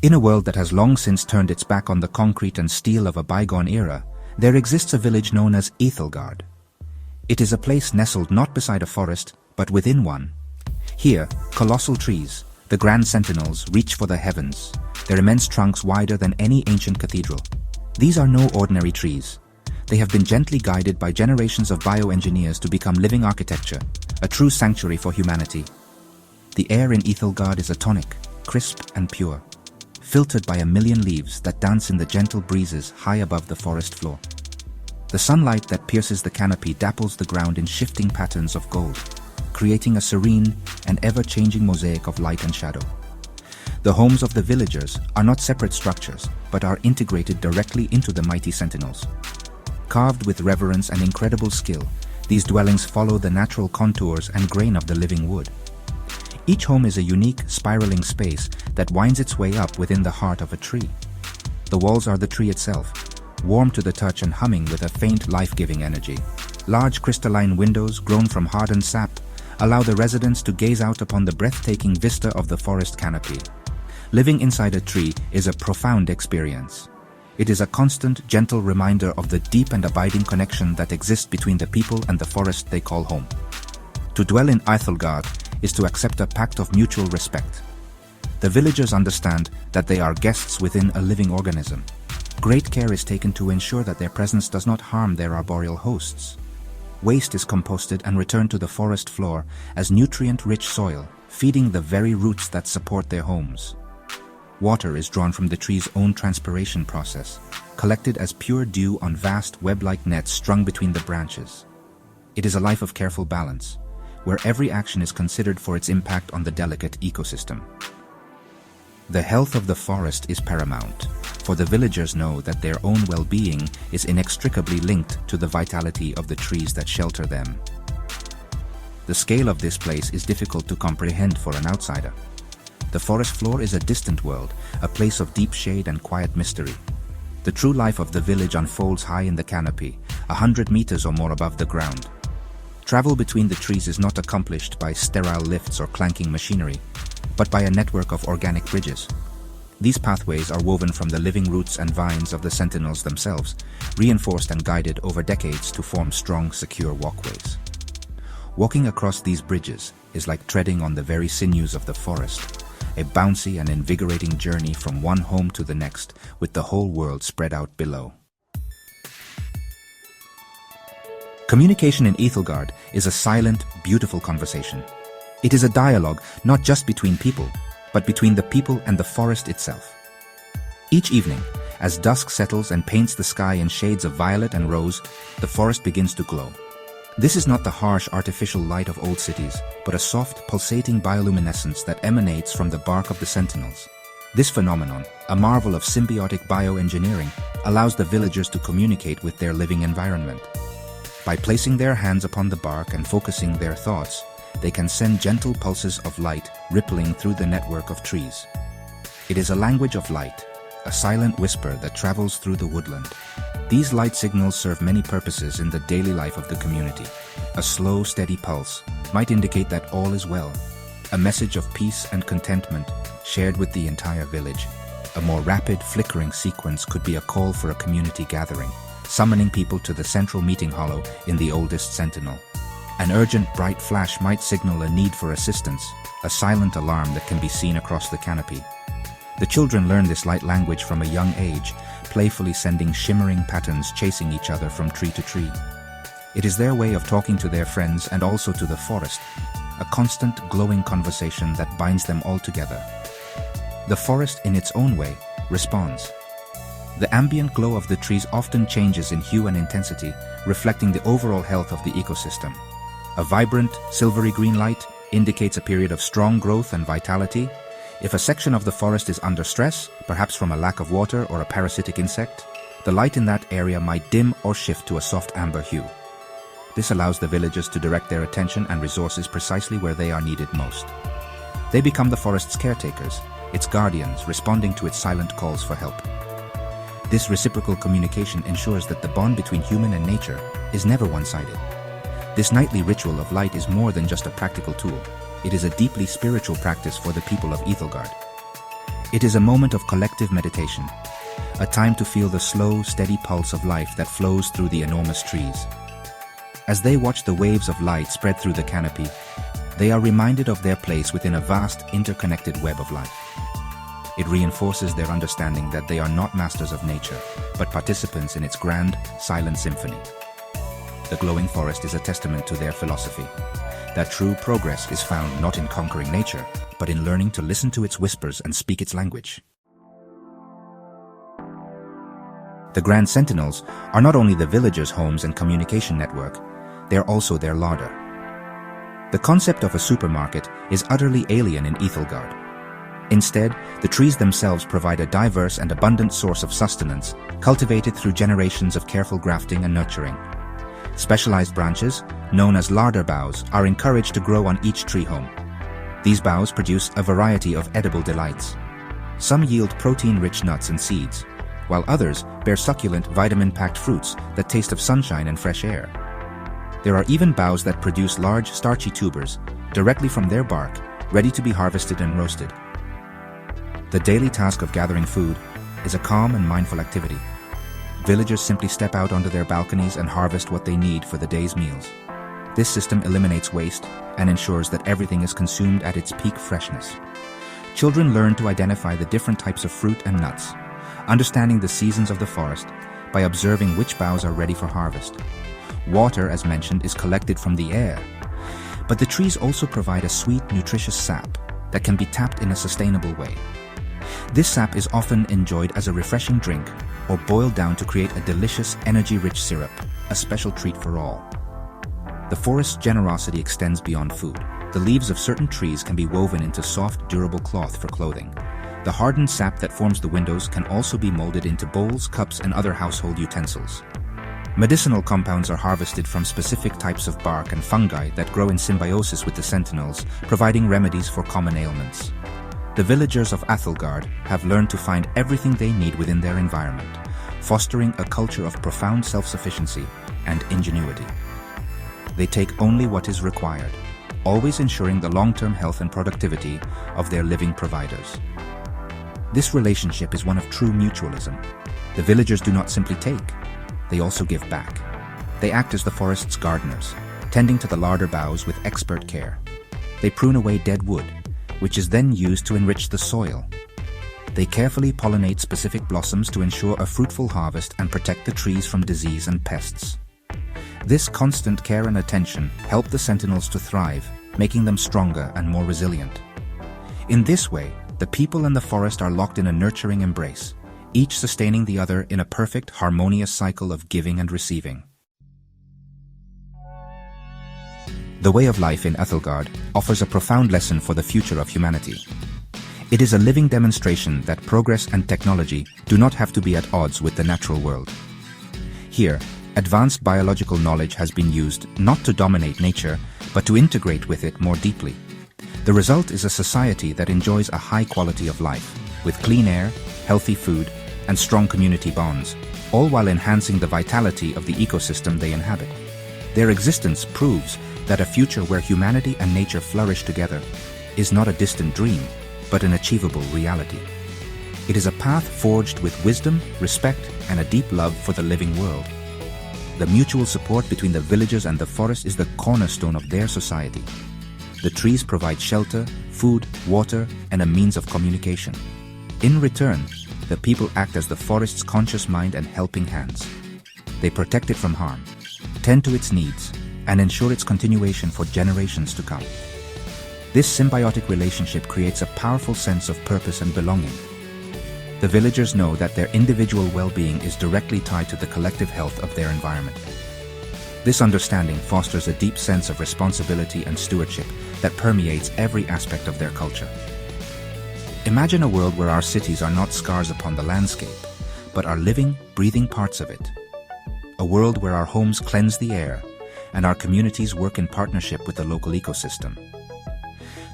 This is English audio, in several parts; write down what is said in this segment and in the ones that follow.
In a world that has long since turned its back on the concrete and steel of a bygone era, there exists a village known as Ethelgard. It is a place nestled not beside a forest, but within one. Here, colossal trees, the grand sentinels, reach for the heavens, their immense trunks wider than any ancient cathedral. These are no ordinary trees. They have been gently guided by generations of bioengineers to become living architecture, a true sanctuary for humanity. The air in Ethelgard is tonic, crisp and pure, filtered by a million leaves that dance in the gentle breezes high above the forest floor. The sunlight that pierces the canopy dapples the ground in shifting patterns of gold, creating a serene and ever-changing mosaic of light and shadow. The homes of the villagers are not separate structures, but are integrated directly into the mighty sentinels. Carved with reverence and incredible skill, these dwellings follow the natural contours and grain of the living wood. Each home is a unique, spiraling space that winds its way up within the heart of a tree. The walls are the tree itself, warm to the touch and humming with a faint life-giving energy. Large crystalline windows grown from hardened sap allow the residents to gaze out upon the breathtaking vista of the forest canopy. Living inside a tree is a profound experience. It is a constant, gentle reminder of the deep and abiding connection that exists between the people and the forest they call home. To dwell in Ethelgard is to accept a pact of mutual respect. The villagers understand that they are guests within a living organism. Great care is taken to ensure that their presence does not harm their arboreal hosts. Waste is composted and returned to the forest floor as nutrient-rich soil, feeding the very roots that support their homes. Water is drawn from the tree's own transpiration process, collected as pure dew on vast web-like nets strung between the branches. It is a life of careful balance, where every action is considered for its impact on the delicate ecosystem. The health of the forest is paramount, for the villagers know that their own well-being is inextricably linked to the vitality of the trees that shelter them. The scale of this place is difficult to comprehend for an outsider. The forest floor is a distant world, a place of deep shade and quiet mystery. The true life of the village unfolds high in the canopy, 100 meters or more above the ground. Travel between the trees is not accomplished by sterile lifts or clanking machinery, but by a network of organic bridges. These pathways are woven from the living roots and vines of the sentinels themselves, reinforced and guided over decades to form strong, secure walkways. Walking across these bridges is like treading on the very sinews of the forest, a bouncy and invigorating journey from one home to the next, with the whole world spread out below. Communication in Ethelgard is a silent, beautiful conversation. It is a dialogue not just between people, but between the people and the forest itself. Each evening, as dusk settles and paints the sky in shades of violet and rose, the forest begins to glow. This is not the harsh, artificial light of old cities, but a soft, pulsating bioluminescence that emanates from the bark of the sentinels. This phenomenon, a marvel of symbiotic bioengineering, allows the villagers to communicate with their living environment. By placing their hands upon the bark and focusing their thoughts, they can send gentle pulses of light rippling through the network of trees. It is a language of light, a silent whisper that travels through the woodland. These light signals serve many purposes in the daily life of the community. A slow, steady pulse might indicate that all is well, a message of peace and contentment shared with the entire village. A more rapid, flickering sequence could be a call for a community gathering, summoning people to the central meeting hollow in the oldest sentinel. An urgent, bright flash might signal a need for assistance, a silent alarm that can be seen across the canopy. The children learn this light language from a young age, playfully sending shimmering patterns chasing each other from tree to tree. It is their way of talking to their friends and also to the forest, a constant, glowing conversation that binds them all together. The forest, in its own way, responds. The ambient glow of the trees often changes in hue and intensity, reflecting the overall health of the ecosystem. A vibrant, silvery green light indicates a period of strong growth and vitality. If a section of the forest is under stress, perhaps from a lack of water or a parasitic insect, the light in that area might dim or shift to a soft amber hue. This allows the villagers to direct their attention and resources precisely where they are needed most. They become the forest's caretakers, its guardians, responding to its silent calls for help. This reciprocal communication ensures that the bond between human and nature is never one-sided. This nightly ritual of light is more than just a practical tool. It is a deeply spiritual practice for the people of Ethelgard. It is a moment of collective meditation, a time to feel the slow, steady pulse of life that flows through the enormous trees. As they watch the waves of light spread through the canopy, they are reminded of their place within a vast, interconnected web of life. It reinforces their understanding that they are not masters of nature, but participants in its grand, silent symphony. The glowing forest is a testament to their philosophy, that true progress is found not in conquering nature, but in learning to listen to its whispers and speak its language. The Grand Sentinels are not only the villagers' homes and communication network, they are also their larder. The concept of a supermarket is utterly alien in Ethelgard. Instead, the trees themselves provide a diverse and abundant source of sustenance, cultivated through generations of careful grafting and nurturing. Specialized branches, known as larder boughs, are encouraged to grow on each tree home. These boughs produce a variety of edible delights. Some yield protein-rich nuts and seeds, while others bear succulent, vitamin-packed fruits that taste of sunshine and fresh air. There are even boughs that produce large, starchy tubers, directly from their bark, ready to be harvested and roasted. The daily task of gathering food is a calm and mindful activity. Villagers simply step out onto their balconies and harvest what they need for the day's meals. This system eliminates waste and ensures that everything is consumed at its peak freshness. Children learn to identify the different types of fruit and nuts, understanding the seasons of the forest by observing which boughs are ready for harvest. Water, as mentioned, is collected from the air, but the trees also provide a sweet, nutritious sap that can be tapped in a sustainable way. This sap is often enjoyed as a refreshing drink or boiled down to create a delicious, energy-rich syrup, a special treat for all. The forest's generosity extends beyond food. The leaves of certain trees can be woven into soft, durable cloth for clothing. The hardened sap that forms the windows can also be molded into bowls, cups, and other household utensils. Medicinal compounds are harvested from specific types of bark and fungi that grow in symbiosis with the sentinels, providing remedies for common ailments. The villagers of Ethelgard have learned to find everything they need within their environment, fostering a culture of profound self-sufficiency and ingenuity. They take only what is required, always ensuring the long-term health and productivity of their living providers. This relationship is one of true mutualism. The villagers do not simply take, they also give back. They act as the forest's gardeners, tending to the larder boughs with expert care. They prune away dead wood, which is then used to enrich the soil. They carefully pollinate specific blossoms to ensure a fruitful harvest and protect the trees from disease and pests. This constant care and attention help the sentinels to thrive, making them stronger and more resilient. In this way, the people and the forest are locked in a nurturing embrace, each sustaining the other in a perfect, harmonious cycle of giving and receiving. The way of life in Ethelgard offers a profound lesson for the future of humanity. It is a living demonstration that progress and technology do not have to be at odds with the natural world. Here, advanced biological knowledge has been used not to dominate nature, but to integrate with it more deeply. The result is a society that enjoys a high quality of life, with clean air, healthy food, and strong community bonds, all while enhancing the vitality of the ecosystem they inhabit. Their existence proves that a future where humanity and nature flourish together is not a distant dream, but an achievable reality. It is a path forged with wisdom, respect, and a deep love for the living world. The mutual support between the villagers and the forest is the cornerstone of their society. The trees provide shelter, food, water, and a means of communication. In return, the people act as the forest's conscious mind and helping hands. They protect it from harm, tend to its needs, and ensure its continuation for generations to come. This symbiotic relationship creates a powerful sense of purpose and belonging. The villagers know that their individual well-being is directly tied to the collective health of their environment. This understanding fosters a deep sense of responsibility and stewardship that permeates every aspect of their culture. Imagine a world where our cities are not scars upon the landscape, but are living, breathing parts of it. A world where our homes cleanse the air, and our communities work in partnership with the local ecosystem.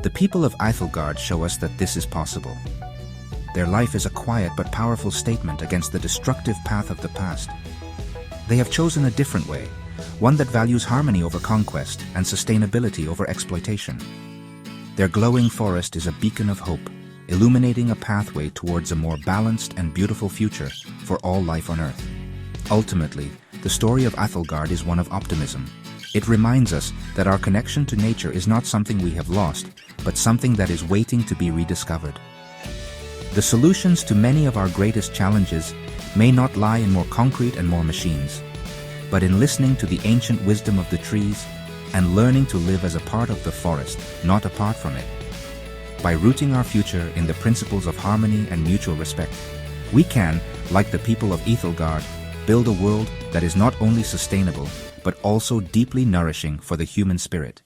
The people of Ethelgard show us that this is possible. Their life is a quiet but powerful statement against the destructive path of the past. They have chosen a different way, one that values harmony over conquest and sustainability over exploitation. Their glowing forest is a beacon of hope, illuminating a pathway towards a more balanced and beautiful future for all life on Earth. Ultimately, the story of Æthelgard is one of optimism. It reminds us that our connection to nature is not something we have lost, but something that is waiting to be rediscovered. The solutions to many of our greatest challenges may not lie in more concrete and more machines, but in listening to the ancient wisdom of the trees and learning to live as a part of the forest, not apart from it. By rooting our future in the principles of harmony and mutual respect, we can, like the people of Æthelgard, build a world that is not only sustainable, but also deeply nourishing for the human spirit.